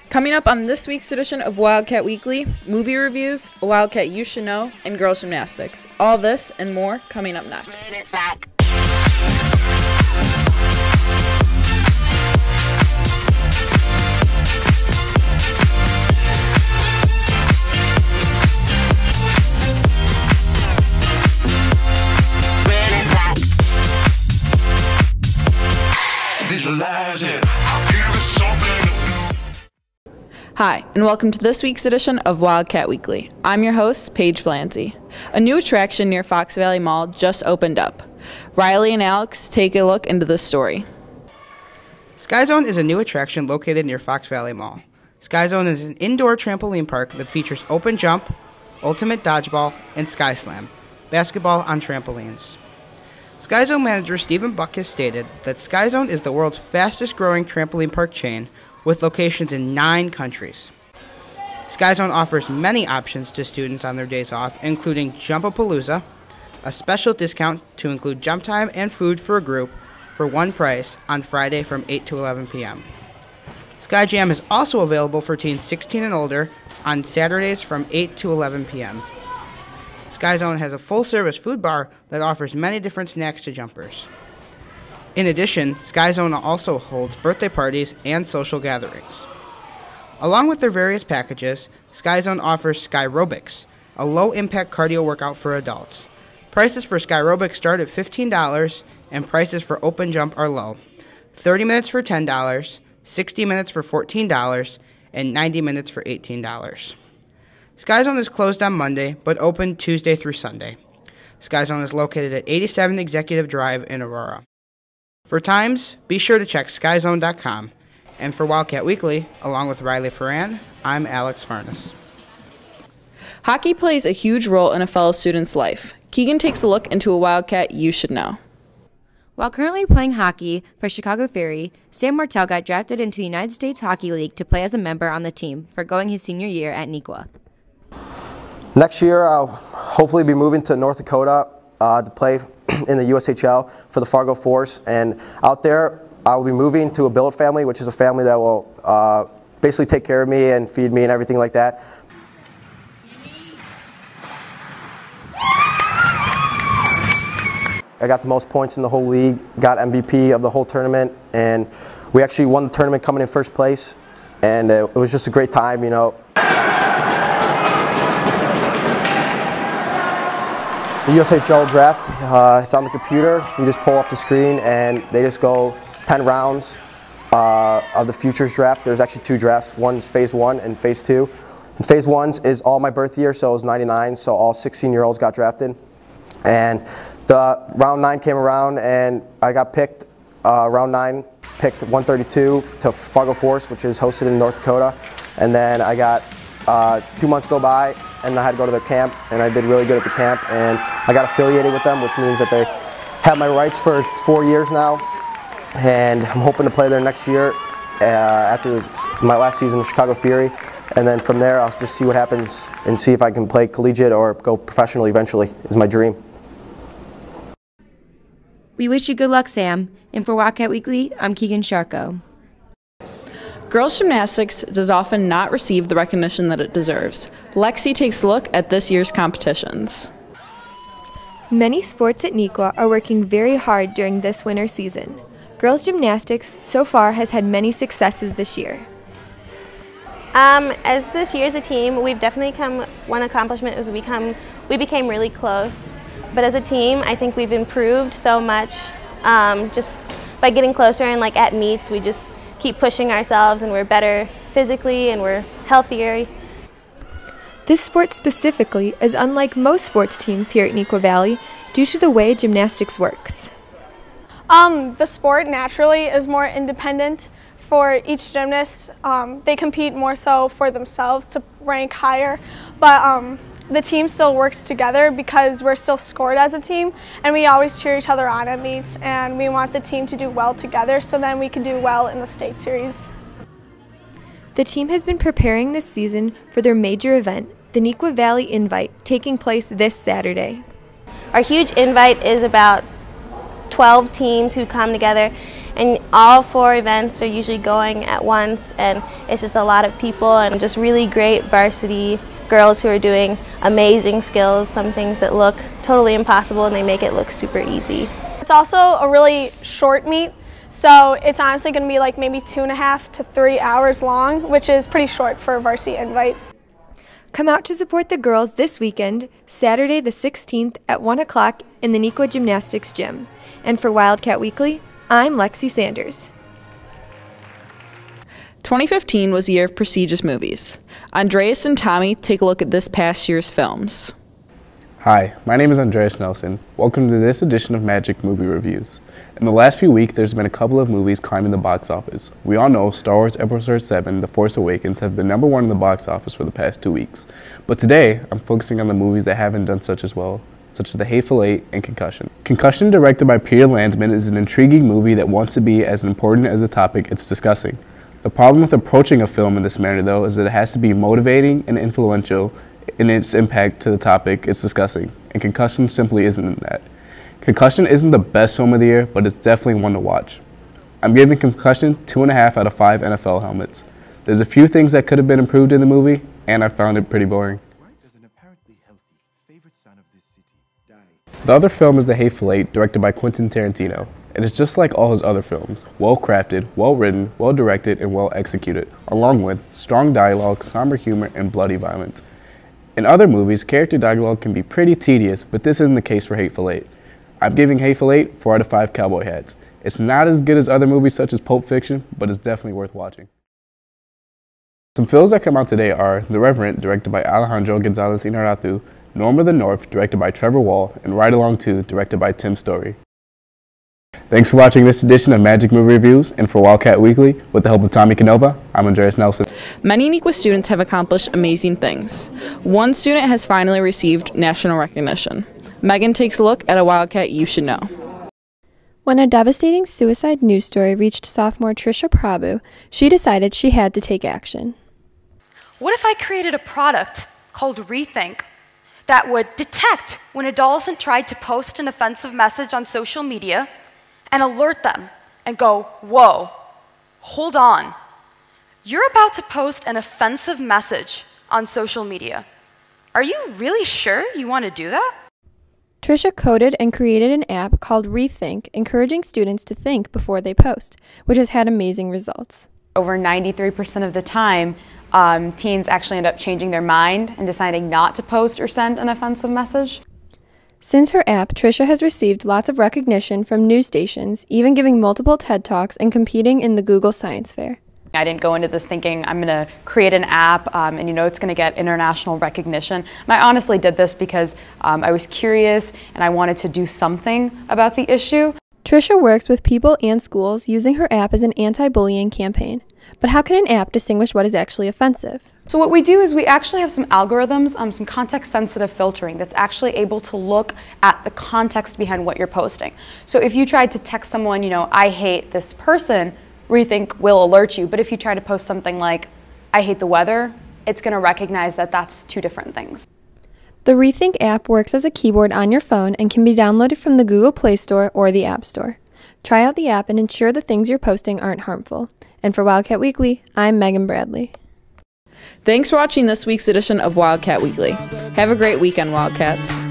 Coming up on this week's edition of Wildcat Weekly, movie reviews, a Wildcat you should know, and girls gymnastics. All this and more coming up next. Visualize it. I'll give it something. Hi, and welcome to this week's edition of Wildcat Weekly. I'm your host, Paige Blancy. A new attraction near Fox Valley Mall just opened up. Riley and Alex take a look into this story. Skyzone is a new attraction located near Fox Valley Mall. Skyzone is an indoor trampoline park that features open jump, ultimate dodgeball, and sky slam, basketball on trampolines. Skyzone manager Stephen Buck has stated that Skyzone is the world's fastest growing trampoline park chain with locations in 9 countries. Skyzone offers many options to students on their days off, including Jumpapalooza, a special discount to include jump time and food for a group for one price on Friday from 8 to 11 p.m. Sky Jam is also available for teens 16 and older on Saturdays from 8 to 11 p.m. Skyzone has a full-service food bar that offers many different snacks to jumpers. In addition, Skyzone also holds birthday parties and social gatherings. Along with their various packages, Skyzone offers Skyrobics, a low-impact cardio workout for adults. Prices for Skyrobics start at $15, and prices for open jump are low. 30 minutes for $10, 60 minutes for $14, and 90 minutes for $18. Skyzone is closed on Monday, but open Tuesday through Sunday. Skyzone is located at 87 Executive Drive in Aurora. For times, be sure to check skyzone.com. And for Wildcat Weekly, along with Riley Ferran, I'm Alex Farnes. Hockey plays a huge role in a fellow student's life. Keegan takes a look into a Wildcat you should know. While currently playing hockey for Chicago Fury, Sam Martell got drafted into the United States Hockey League to play as a member on the team for going his senior year at Neuqua. Next year, I'll hopefully be moving to North Dakota to play in the USHL for the Fargo Force, and out there I will be moving to a billet family, which is a family that will basically take care of me and feed me and everything like that. I got the most points in the whole league, got MVP of the whole tournament, and we actually won the tournament coming in first place, and it was just a great time, you know. The USHL draft, it's on the computer. You just pull up the screen and they just go 10 rounds of the futures draft. There's actually 2 drafts. One's phase 1 and phase 2. And phase 1 is all my birth year, so it was 99, so all 16-year-olds got drafted. And the round 9 came around and I got picked, round 9, picked 132 to Fargo Force, which is hosted in North Dakota. And then I got 2 months go by, and I had to go to their camp, and I did really good at the camp, and I got affiliated with them, which means that they have my rights for 4 years now, and I'm hoping to play there next year after my last season with Chicago Fury, and then from there I'll just see what happens and see if I can play collegiate or go professional eventually, is my dream. We wish you good luck, Sam. And for Wildcat Weekly, I'm Keegan Sharko. Girls gymnastics does often not receive the recognition that it deserves. Lexi takes a look at this year's competitions. Many sports at Neuqua are working very hard during this winter season. Girls gymnastics so far has had many successes this year. As this year as a team, we've definitely one accomplishment is we became really close. But as a team, I think we've improved so much just by getting closer, and like at meets, we just keep pushing ourselves and we're better physically and we're healthier. This sport specifically is unlike most sports teams here at Neuqua Valley due to the way gymnastics works. The sport naturally is more independent for each gymnast. They compete more so for themselves to rank higher, but the team still works together because we're still scored as a team, and we always cheer each other on at meets, and we want the team to do well together so then we can do well in the state series. The team has been preparing this season for their major event, the Neuqua Valley Invite, taking place this Saturday. Our huge invite is about 12 teams who come together, And all 4 events are usually going at once, and it's just a lot of people and just really great varsity girls who are doing amazing skills, some things that look totally impossible and they make it look super easy. It's also a really short meet, so it's honestly going to be like maybe 2.5 to 3 hours long, which is pretty short for a varsity invite. Come out to support the girls this weekend, Saturday the 16th at 1 o'clock in the Neuqua Gymnastics Gym. And for Wildcat Weekly, I'm Lexi Sanders. 2015 was the year of prestigious movies. Andreas and Tommy take a look at this past year's films. Hi, my name is Andreas Nelson. Welcome to this edition of Magic Movie Reviews. In the last few weeks, there's been a couple of movies climbing the box office. We all know Star Wars Episode 7, The Force Awakens have been #1 in the box office for the past 2 weeks. But today, I'm focusing on the movies that haven't done such as well, such as The Hateful Eight and Concussion. Concussion, directed by Peter Landsman, is an intriguing movie that wants to be as important as the topic it's discussing. The problem with approaching a film in this manner, though, is that it has to be motivating and influential in its impact to the topic it's discussing, and Concussion simply isn't that. Concussion isn't the best film of the year, but it's definitely one to watch. I'm giving Concussion 2.5 out of 5 NFL helmets. There's a few things that could have been improved in the movie, and I found it pretty boring. The other film is The Hateful Eight, directed by Quentin Tarantino. It is just like all his other films, well-crafted, well-written, well-directed, and well-executed, along with strong dialogue, somber humor, and bloody violence. In other movies, character dialogue can be pretty tedious, but this isn't the case for Hateful Eight. I'm giving Hateful Eight 4 out of 5 cowboy hats. It's not as good as other movies such as Pulp Fiction, but it's definitely worth watching. Some films that come out today are The Reverend, directed by Alejandro González Inarritu, Norm of the North, directed by Trevor Wall, and Ride Along 2, directed by Tim Story. Thanks for watching this edition of Magic Movie Reviews, and for Wildcat Weekly, with the help of Tommy Canova, I'm Andreas Nelson. Many Neuqua students have accomplished amazing things. One student has finally received national recognition. Megan takes a look at a Wildcat you should know. When a devastating suicide news story reached sophomore Trisha Prabhu, she decided she had to take action. What if I created a product called Rethink that would detect when adolescent tried to post an offensive message on social media and alert them and go, whoa, hold on. You're about to post an offensive message on social media. Are you really sure you want to do that? Trisha coded and created an app called Rethink, encouraging students to think before they post, which has had amazing results. Over 93% of the time, teens actually end up changing their mind and deciding not to post or send an offensive message. Since her app, Trisha has received lots of recognition from news stations, even giving multiple TED Talks and competing in the Google Science Fair. I didn't go into this thinking I'm going to create an app and it's going to get international recognition. And I honestly did this because I was curious and I wanted to do something about the issue. Trisha works with people and schools using her app as an anti-bullying campaign. But how can an app distinguish what is actually offensive? So what we do is we actually have some algorithms, some context-sensitive filtering that's actually able to look at the context behind what you're posting. So if you tried to text someone, I hate this person, Rethink will alert you. But if you try to post something like, I hate the weather, it's going to recognize that that's two different things. The Rethink app works as a keyboard on your phone and can be downloaded from the Google Play Store or the App Store. Try out the app and ensure the things you're posting aren't harmful. And for Wildcat Weekly, I'm Megan Bradley. Thanks for watching this week's edition of Wildcat Weekly. Have a great weekend, Wildcats.